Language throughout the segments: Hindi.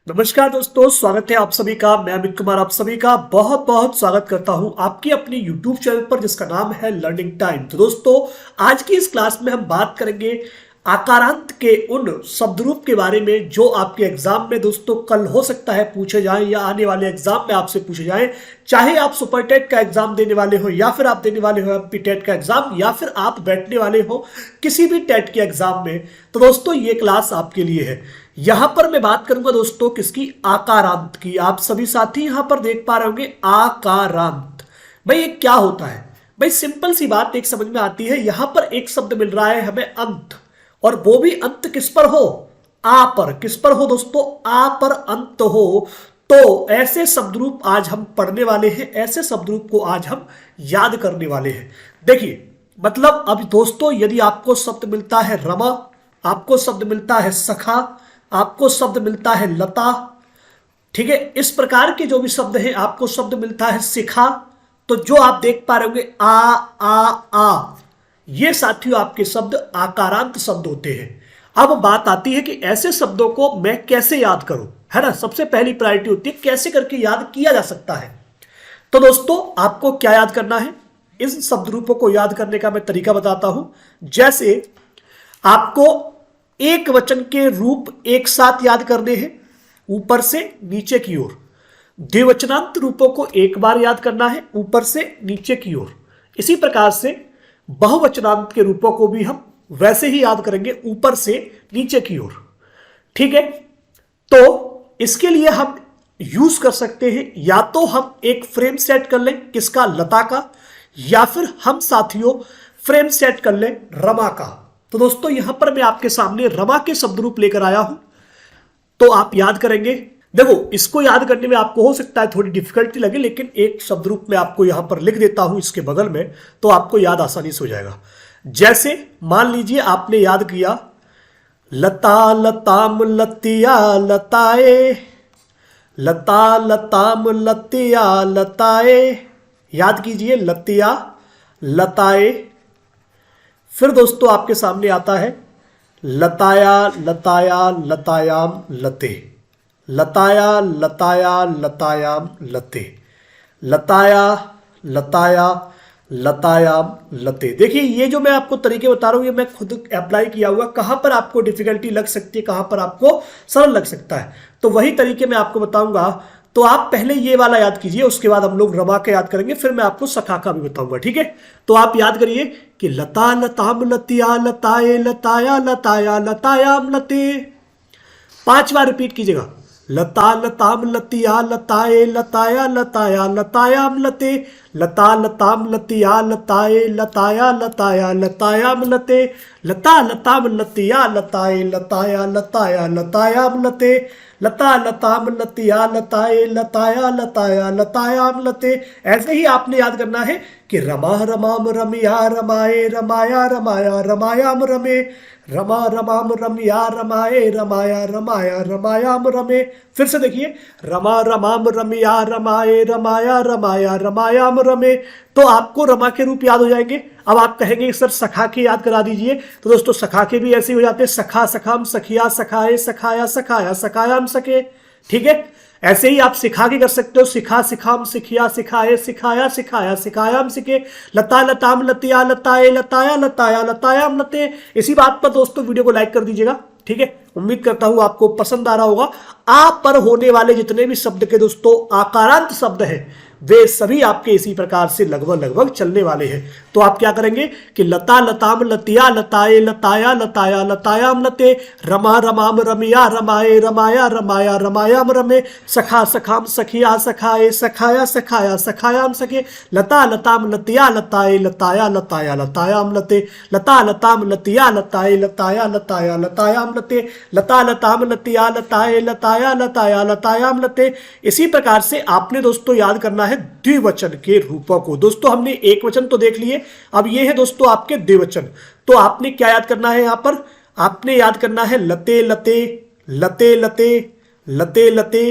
नमस्कार दोस्तों, स्वागत है आप सभी का। मैं अमित कुमार आप सभी का बहुत बहुत स्वागत करता हूं आपकी अपनी YouTube चैनल पर जिसका नाम है लर्निंग टाइम। तो दोस्तों, आज की इस क्लास में हम बात करेंगे आकारांत के उन शब्द रूप के बारे में जो आपके एग्जाम में दोस्तों कल हो सकता है पूछे जाएं या आने वाले एग्जाम में आपसे पूछे जाएं। चाहे आप सुपर टेट का एग्जाम देने वाले हो या फिर आप देने वाले हो एमपी टेट का एग्जाम या फिर आप बैठने वाले हो किसी भी टेट के एग्जाम में, तो दोस्तों ये क्लास आपके लिए है। यहां पर मैं बात करूंगा दोस्तों किसकी, आकारांत की। आप सभी साथी यहां पर देख पा रहे होंगे आकारांत। भाई ये क्या होता है? भाई सिंपल सी बात एक समझ में आती है। यहां पर एक शब्द मिल रहा है हमें अंत, और वो भी अंत किस पर हो? आ पर। किस पर हो दोस्तों? आ पर अंत हो। तो ऐसे शब्द रूप आज हम पढ़ने वाले हैं, ऐसे शब्द रूप को आज हम याद करने वाले हैं। देखिए मतलब अब दोस्तों यदि आपको शब्द मिलता है रमा, आपको शब्द मिलता है सखा, आपको शब्द मिलता है लता, ठीक है, इस प्रकार के जो भी शब्द हैं, आपको शब्द मिलता है शिखा, तो जो आप देख पा रहे होंगे आ, ये साथियों आपके शब्द आकारांत शब्द होते हैं। अब बात आती है कि ऐसे शब्दों को मैं कैसे याद करूं, है ना। सबसे पहली प्रायोरिटी होती है कैसे करके याद किया जा सकता है। तो दोस्तों आपको क्या याद करना है, इन शब्द रूपों को याद करने का मैं तरीका बताता हूं। जैसे आपको एक वचन के रूप एक साथ याद करने हैं ऊपर से नीचे की ओर। द्विवचनांत रूपों को एक बार याद करना है ऊपर से नीचे की ओर। इसी प्रकार से बहुवचनांत के रूपों को भी हम वैसे ही याद करेंगे ऊपर से नीचे की ओर, ठीक है। तो इसके लिए हम यूज कर सकते हैं, या तो हम एक फ्रेम सेट कर लें किसका, लता का, या फिर हम साथियों फ्रेम सेट कर लें रमा का। तो दोस्तों यहां पर मैं आपके सामने रमा के शब्द रूप लेकर आया हूं, तो आप याद करेंगे। देखो इसको याद करने में आपको हो सकता है थोड़ी डिफिकल्टी लगे, लेकिन एक शब्द रूप में आपको यहां पर लिख देता हूं इसके बगल में, तो आपको याद आसानी से हो जाएगा। जैसे मान लीजिए आपने याद किया लता लताम लतिया लताए, लता लताम लतिया लताए। याद कीजिए लतिया लताए। फिर दोस्तों आपके सामने आता है लताया लताया लतायाम लते, लताया लताया लतायाम लते, लताया लताया लतायाम लते। देखिए ये जो मैं आपको तरीके बता रहा हूं ये मैं खुद अप्लाई किया हुआ। कहां पर आपको डिफिकल्टी लग सकती है, कहां पर आपको सरल लग सकता है, तो वही तरीके मैं आपको बताऊंगा। तो आप पहले ये वाला याद कीजिए, उसके बाद हम लोग रमा के याद करेंगे, फिर मैं आपको सखा का भी बताऊंगा, ठीक है। तो आप याद करिए कि लता लताम लतिया लताए लताया लताया लतायाम लते। 5 बार रिपीट कीजिएगा, लता लताम लतिया लताए लताया लताया लतायाम लते, लता लताम लतिया लताए लताया लताया लतायाम लते, लता लताम लतिया लताए लताया लताया लतायाम लते, लता लताम लतिया लताए लताया लताया लतायाम लते। ऐसे ही आपने याद करना है कि रमा रमाम रमिया रमाए रमाया रमाया रमायाम रमे, रमा रमाम रमिया रमाए रमाया रमाया रमायाम रमे। फिर से देखिए रमा रमाम रमिया रमाए रमाया रमाया रमायाम रमे। तो आपको रमा के रूप याद हो जाएंगे। अब आप कहेंगे सर सखा के याद करा दीजिए, तो दोस्तों सखा के भी ऐसे हो जाते हैं, सखा सखाम सखिया सखाए सखाया सखाया सखायाम सके, ठीक है। ऐसे ही आप सिखा के कर सकते हो, सिखा सिखाम सिखिया सिखाए सिखाया सिखाया सिखायाम सिके, लता लताम लतिया लताए लताया लताया लतायाम लते। इसी बात पर दोस्तों वीडियो को लाइक कर दीजिएगा, ठीक है। उम्मीद करता हूं आपको पसंद आ रहा होगा। आ पर होने वाले जितने भी शब्द के दोस्तों आकारांत शब्द हैं वे सभी आपके इसी प्रकार से लगभग लगभग चलने वाले हैं। तो आप क्या करेंगे कि लता लताम लतिया लताए लताया लताया लतायाम लते, रमा रमाम रमिया रमाए रमाया रमाया रमायाम रमे, सखा सखाम सखिया सखाए सखाया सखाया सखायाम सके, लता लताम लतिया लताए लताया लताया लतायाम लते, लता लताम लतिया लताए लताया लताया लतायाम लते, लता लताम लतिया लताए लताया लताया लतायाम लते। इसी प्रकार से आपने दोस्तों याद करना है द्विवचन के रूपों को। दोस्तों हमने एक वचन तो देख लिए, अब ये है दोस्तों आपके द्विवचन। तो आपने क्या याद करना है, यहां पर आपने याद करना है लते लते लते लते लते लते,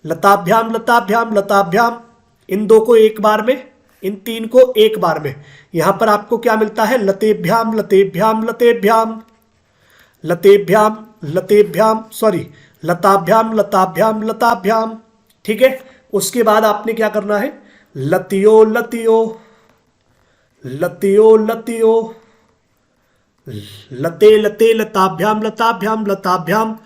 लताभ्याम लताभ्याम लताभ्याम। इन दो को एक बार में, इन तीन को एक बार में। यहां पर आपको क्या मिलता है, लतेभ्याम लतेभ्याम लतेभ्याम लतेभ्याम लतेभ्याम, सॉरी लताभ्याम लताभ्याम लताभ्याम। ठीक है, उसके बाद आपने क्या करना है, लतियो लतियो लतियो लतियो, लते लते लताभ्याम लताभ्याम लताभ्याम,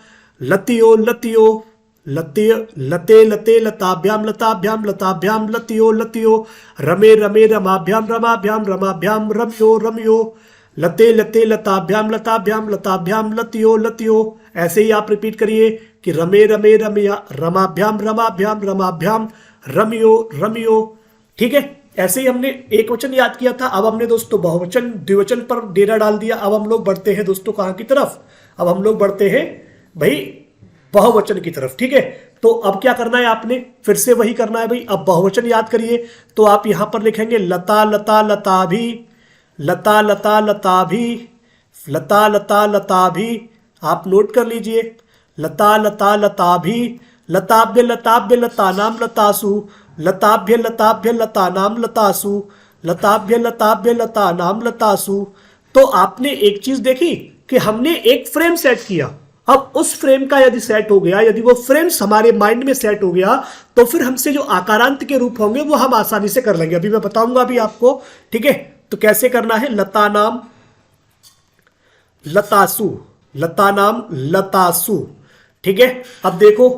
लतियो लतियो लते लते लते लताभ्याम लताभ्याम लताभ्याम, लतियो लतियो, रमे रमे रमाभ्याम रमाभ्याम रमाभ्याम, रम्यो रम्यो, लते लते लताभ्याम लताभ्याम लताभ्याम, लतियो लतियो। ऐसे ही आप रिपीट करिए कि रमे रमे रमया रमाभ्याम रमाभ्याम रमाभ्याम, रम्यो रम्यो। ठीक है, ऐसे ही हमने एक वचन याद किया था। अब हमने दोस्तों बहुवचन द्विवचन पर डेरा डाल दिया। अब हम लोग बढ़ते हैं दोस्तों कहां की तरफ, अब हम लोग बढ़ते हैं भाई बहुवचन की तरफ। ठीक है, तो अब क्या करना है आपने, फिर से वही करना है भाई। अब बहुवचन याद करिए, तो आप यहां पर लिखेंगे लता लता लता भी, लता लता लता भी, लता लता लता भी। आप नोट कर लीजिए, लता लता लता भी, लताभ्य लताभ्य लतानाम लतासु, लताभ्य लताभ्य लतानाम लतासु, लताभ्य लताभ्य लतानाम लतासु। तो आपने एक चीज देखी कि हमने एक फ्रेम सेट किया। अब उस फ्रेम का यदि सेट हो गया, यदि वो फ्रेम्स हमारे माइंड में सेट हो गया, तो फिर हमसे जो आकारांत के रूप होंगे वो हम आसानी से कर लेंगे। अभी मैं बताऊंगा अभी आपको। ठीक है, तो कैसे करना है, लतानाम लतासु, लतानाम लतासु। ठीक है, अब देखो,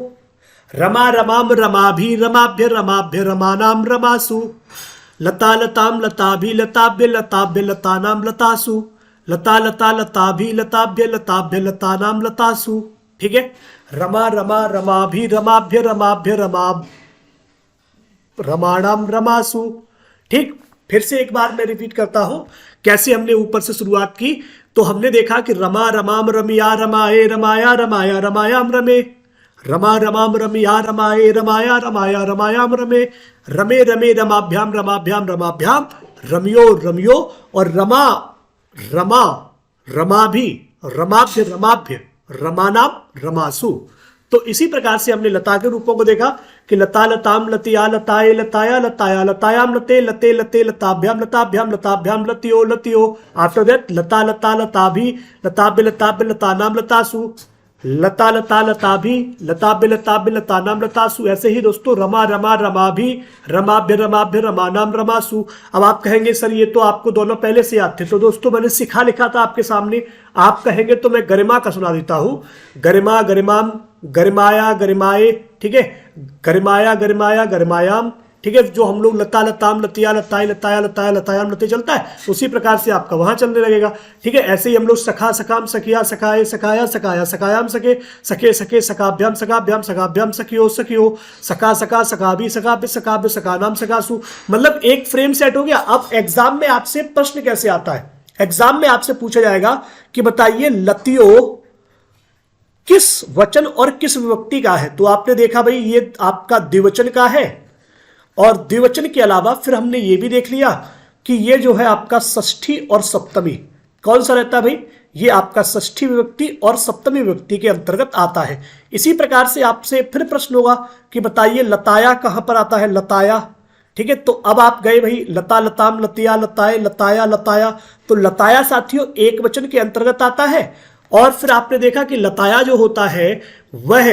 रमा रमाम रमाभि रमाभ्य रमाभ्य रमानाम रमासु, लता लताम लताभि लताभ्य लताभ्य लतानाम लतासु, लता लता लताभि लताभ्य लताभ्य लतानाम लतासु। ठीक है, रमा रमा रमाभि रमाभ्य रमाभ्य रमाभ रमाणाम रमासु। ठीक, फिर से एक बार मैं रिपीट करता हूं कैसे हमने ऊपर से शुरुआत की। तो हमने देखा कि रमा रमाम रमिया रमाए रमाया रमाया रमायाम रमे, रमा रमाम रमिया रमाए रमाया रमाया रमायाम रमे, रमे रमे रमाभ्याम रमाभ्याम रमाभ्याम, रम्यो रम्यो, और रमा रमा रमाभि रमाभ्य रमाभ्य रमानाम रमासु। तो इसी प्रकार से हमने लता के रूपों को देखा कि लता लताम लतिया लताए लताया लताया लतायाम लते लते लते लताभ्याम लताभ्याम लताभ्याम, लतियो लतियो। आफ्टर दैट लता लता लताभि लताभ्य लताभ्य लतानाम लतासु, लता लता लताभि लताभ्य लताभ्य लतानाम लतासु। ऐसे ही दोस्तों रमा रमा रमाभि रमाभ्य रमाभ्य रमानाम रमासु। अब आप कहेंगे सर ये तो आपको दोनों पहले से याद थे। तो दोस्तों मैंने सिखा लिखा था आपके सामने। आप कहेंगे तो मैं गरिमा का सुना देता हूं, गरिमा गरिमाम गरिमाया गरिमाए। ठीक है, गरिमाया गरिमाया गरिमायाम। ठीक है, जो हम लोग लता लताम लतिया लताए लताया लताया लतायाम लते चलता है, उसी प्रकार से आपका वहां चलने लगेगा। ठीक है, ऐसे ही हम लोग सखा सखाम सखिया सखाए सखाया सखाया सखायाम सके सके सके सखाभ्याम सखाभ्याम सखाभ्याम सखियो सखियो, सखा सखा सखाभी सखाभ्य सखाभ्य सखानाम सखासु। मतलब एक फ्रेम सेट हो गया। अब एग्जाम में आपसे प्रश्न कैसे आता है, एग्जाम में आपसे पूछा जाएगा कि बताइए लतियो किस वचन और किस विभक्ति का है। तो आपने देखा भाई ये आपका द्विवचन का है, और द्विवचन के अलावा फिर हमने ये भी देख लिया कि ये जो है आपका षष्ठी और सप्तमी कौन सा रहता है भाई, ये आपका षष्ठी विभक्ति और सप्तमी विभक्ति के अंतर्गत आता है। इसी प्रकार से आपसे फिर प्रश्न होगा कि बताइए लताया कहां पर आता है, लताया। ठीक है, तो अब आप गए भाई लता लताम लतिया लताए लताया लताया। तो लताया साथियों एक वचन के अंतर्गत आता है, और फिर आपने देखा कि लताया जो होता है वह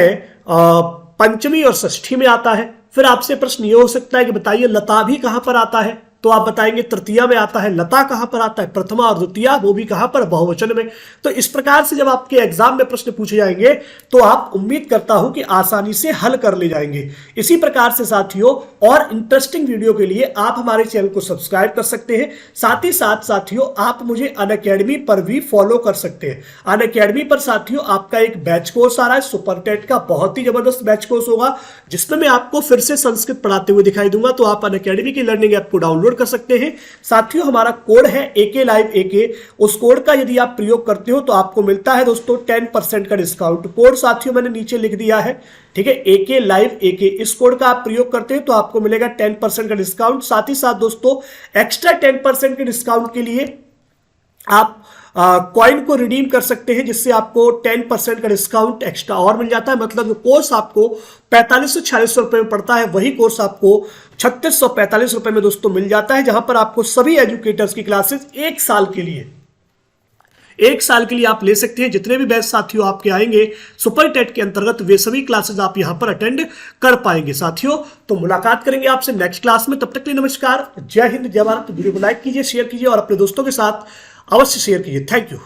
पंचमी और षष्ठी में आता है। फिर आपसे प्रश्न ये हो सकता है कि बताइए लता भी कहां पर आता है। तो आप बताएंगे तृतीया में आता है। लता कहां पर आता है, प्रथमा और द्वितीया, वो भी कहां पर, बहुवचन में। तो इस प्रकार से जब आपके एग्जाम में प्रश्न पूछे जाएंगे तो आप उम्मीद करता हूं कि आसानी से हल कर ले जाएंगे। इसी प्रकार से साथियों और इंटरेस्टिंग वीडियो के लिए आप हमारे चैनल को सब्सक्राइब कर सकते हैं। साथ ही साथ साथियों आप मुझे अनअकैडमी पर भी फॉलो कर सकते हैं। अनअकैडमी पर साथियों आपका एक बैच कोर्स आ रहा है, सुपर टेट का बहुत ही जबरदस्त बैच कोर्स होगा, जिसमें मैं आपको फिर से संस्कृत पढ़ाते हुए दिखाई दूंगा। तो आप अनअकैडमी की लर्निंग ऐप को डाउनलोड कर सकते हैं। साथियों हमारा कोड है AK Live AK। उस कोड का यदि आप प्रयोग करते हो तो आपको मिलता है दोस्तों 10% का डिस्काउंट। कोड साथियों मैंने नीचे लिख दिया है। ठीक है, AK Live AK, इस कोड का आप प्रयोग करते हैं तो आपको मिलेगा 10% का डिस्काउंट। साथ ही साथ दोस्तों एक्स्ट्रा 10% के डिस्काउंट के लिए आप कॉइन को रिडीम कर सकते हैं, जिससे आपको 10% का डिस्काउंट एक्स्ट्रा और मिल जाता है। मतलब कोर्स आपको 4546 रुपए में पड़ता है, वही कोर्स आपको 3645 रुपए में दोस्तों मिल जाता है, जहां पर आपको सभी एजुकेटर्स की क्लासेस एक साल के लिए 1 साल के लिए आप ले सकते हैं। जितने भी बैच साथियों आपके आएंगे सुपर टेट के अंतर्गत, वे सभी क्लासेस आप यहां पर अटेंड कर पाएंगे साथियों। तो मुलाकात करेंगे आपसे नेक्स्ट क्लास में। तब तक के लिए नमस्कार, जय हिंद, जय भारत। वीडियो को लाइक कीजिए, शेयर कीजिए और अपने दोस्तों के साथ अवश्य शेयर कीजिए। Thank you.